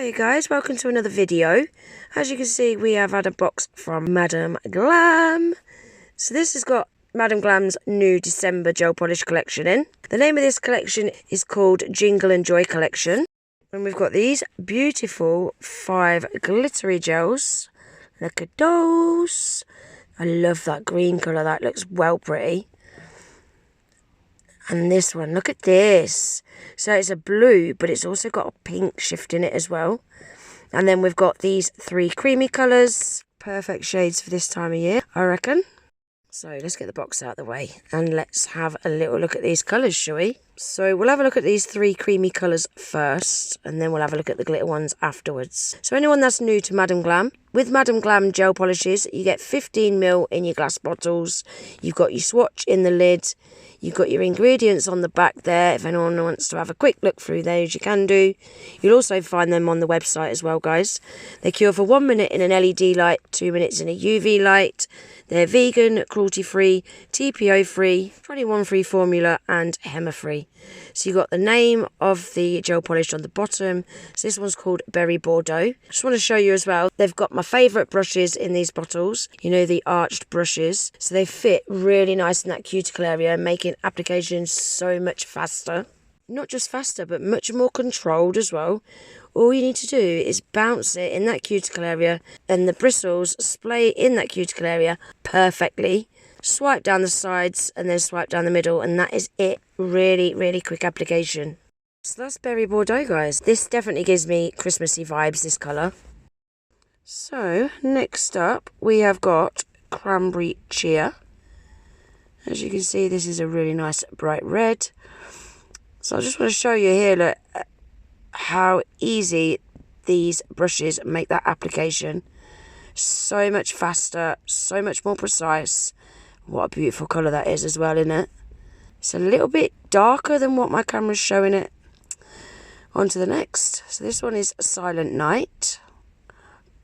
Hi guys, welcome to another video. As you can see, we have had a box from Madame Glam. So this has got Madame Glam's new December gel polish collection in. The name of this collection is called Jingle Joy collection. And we've got these beautiful 5 glittery gels. Look at those. I love that green colour, that looks well pretty. And this one, look at this. So it's a blue, but it's also got a pink shift in it as well. And then we've got these 3 creamy colours. Perfect shades for this time of year, I reckon. So let's get the box out of the way and let's have a little look at these colours, shall we? So we'll have a look at these 3 creamy colours first, and then we'll have a look at the glitter ones afterwards. So anyone that's new to Madame Glam, with Madame Glam gel polishes, you get 15ml in your glass bottles. You've got your swatch in the lid. You've got your ingredients on the back there. If anyone wants to have a quick look through those, you can do. You'll also find them on the website as well, guys. They cure for 1 minute in an LED light, 2 minutes in a UV light. They're vegan, cruelty-free, TPO-free, 21-free formula, and Hema-free. So you've got the name of the gel polish on the bottom. So this one's called Berry Bordeaux. Just want to show you as well, they've got my favourite brushes in these bottles. You know, the arched brushes. So they fit really nice in that cuticle area, making application so much faster. Not just faster, but much more controlled as well. All you need to do is bounce it in that cuticle area and the bristles splay in that cuticle area perfectly. Swipe down the sides and then swipe down the middle, and that is it. Really, really quick application. So that's Berry Bordeaux, guys. This definitely gives me Christmassy vibes, this colour. So next up we have got Cranberry Cheer. As you can see, this is a really nice bright red. So I just want to show you here, look, how easy these brushes make that application. So much faster, so much more precise. What a beautiful colour that is as well, isn't it? It's a little bit darker than what my camera's showing it. On to the next. So this one is Silent Night.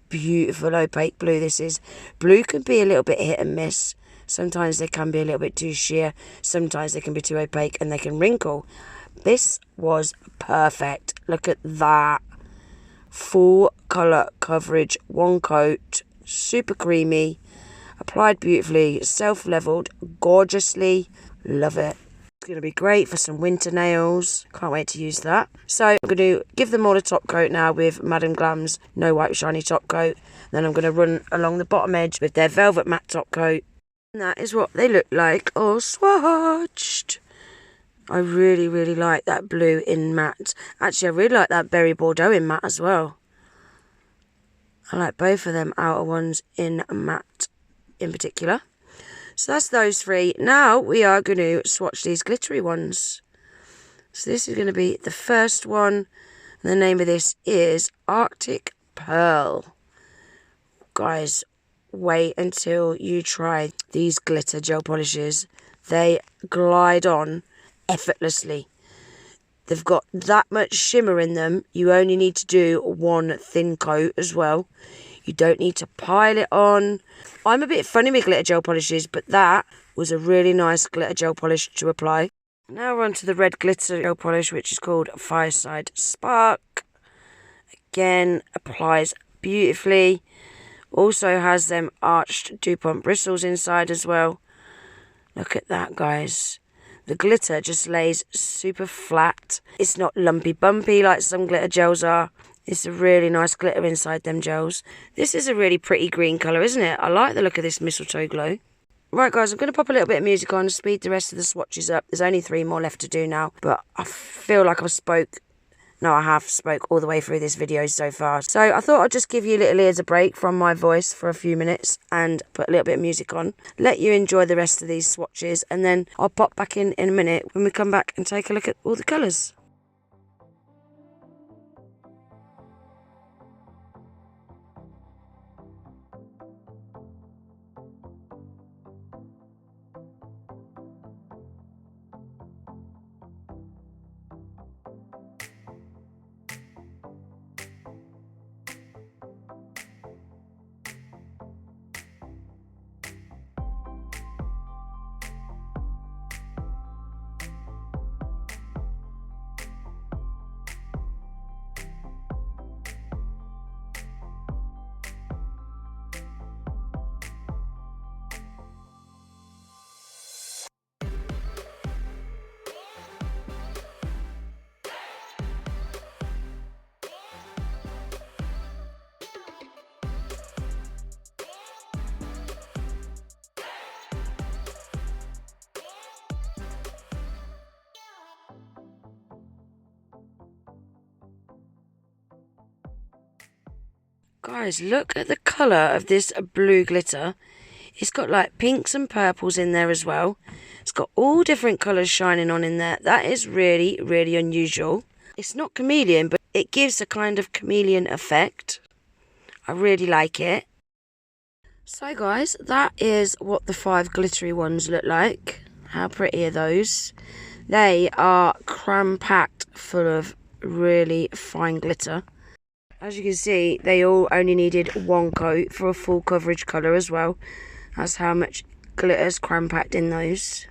Beautiful opaque blue this is. Blue can be a little bit hit and miss. Sometimes they can be a little bit too sheer. Sometimes they can be too opaque and they can wrinkle. This was perfect. Look at that. Full colour coverage, 1 coat, super creamy, applied beautifully, self-levelled, gorgeously. Love it. It's going to be great for some winter nails. Can't wait to use that. So I'm going to give them all a top coat now with Madame Glam's No Wipe Shiny top coat. Then I'm going to run along the bottom edge with their velvet matte top coat. And that is what they look like all swatched. I really, really like that blue in matte. Actually, I really like that Berry Bordeaux in matte as well. I like both of them outer ones in matte in particular. So that's those 3. Now we are going to swatch these glittery ones. So this is going to be the first one. And the name of this is Artic Pearl. Guys, wait until you try these glitter gel polishes. They glide on effortlessly. They've got that much shimmer in them. You only need to do 1 thin coat as well. You don't need to pile it on. I'm a bit funny with glitter gel polishes, but that was a really nice glitter gel polish to apply. Now we're on to the red glitter gel polish, which is called Fireside Spark. Again, applies beautifully. Also has them arched DuPont bristles inside as well. Look at that, guys. The glitter just lays super flat. It's not lumpy bumpy like some glitter gels are. It's a really nice glitter inside them gels. This is a really pretty green colour, isn't it? I like the look of this Mistletoe Glow. Right, guys, I'm going to pop a little bit of music on, speed the rest of the swatches up. There's only 3 more left to do now, but I feel like I have spoke all the way through this video so far. So I thought I'd just give you little ears a break from my voice for a few minutes and put a little bit of music on. Let you enjoy the rest of these swatches, and then I'll pop back in a minute when we come back and take a look at all the colours. Guys, look at the colour of this blue glitter. It's got like pinks and purples in there as well. It's got all different colours shining on in there. That is really, really unusual. It's not chameleon, but it gives a kind of chameleon effect. I really like it. So guys, that is what the 5 glittery ones look like. How pretty are those? They are cram-packed full of really fine glitter. As you can see, they all only needed 1 coat for a full coverage colour as well. That's how much glitter's cram-packed in those.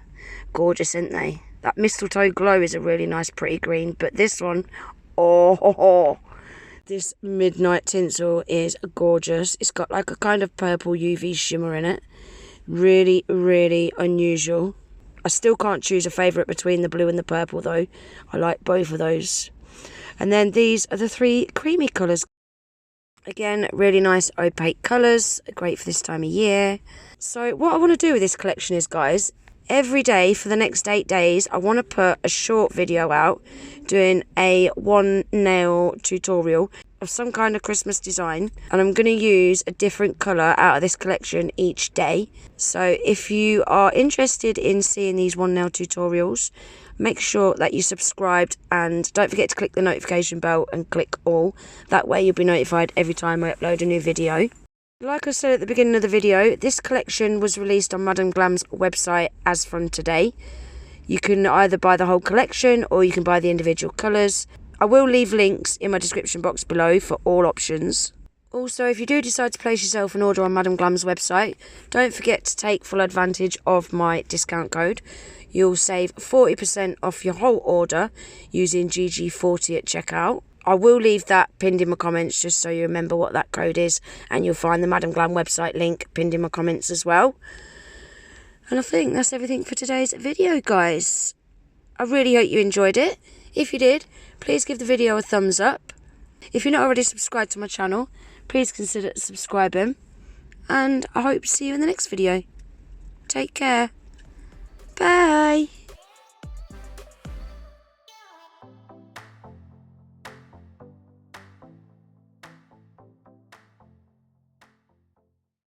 Gorgeous, aren't they? That Mistletoe Glow is a really nice pretty green, but this one, this Midnight Tinsel is gorgeous. It's got like a kind of purple UV shimmer in it. Really, really unusual. I still can't choose a favourite between the blue and the purple though. I like both of those. And then these are the 3 creamy colours. Again, really nice opaque colours, great for this time of year. So what I want to do with this collection is, guys, every day for the next 8 days, I want to put a short video out doing a 1 nail tutorial of some kind of Christmas design. And I'm going to use a different colour out of this collection each day. So if you are interested in seeing these 1 nail tutorials, make sure that you subscribed and don't forget to click the notification bell and click all. That way you'll be notified every time I upload a new video. Like I said at the beginning of the video, this collection was released on Madam Glam's website as from today. You can either buy the whole collection or you can buy the individual colours. I will leave links in my description box below for all options. Also, if you do decide to place yourself an order on Madam Glam's website, don't forget to take full advantage of my discount code. You'll save 40% off your whole order using GG40 at checkout. I will leave that pinned in my comments just so you remember what that code is, and you'll find the Madam Glam website link pinned in my comments as well. And I think that's everything for today's video, guys. I really hope you enjoyed it. If you did, please give the video a thumbs up. If you're not already subscribed to my channel, please consider subscribing. And I hope to see you in the next video. Take care. Bye.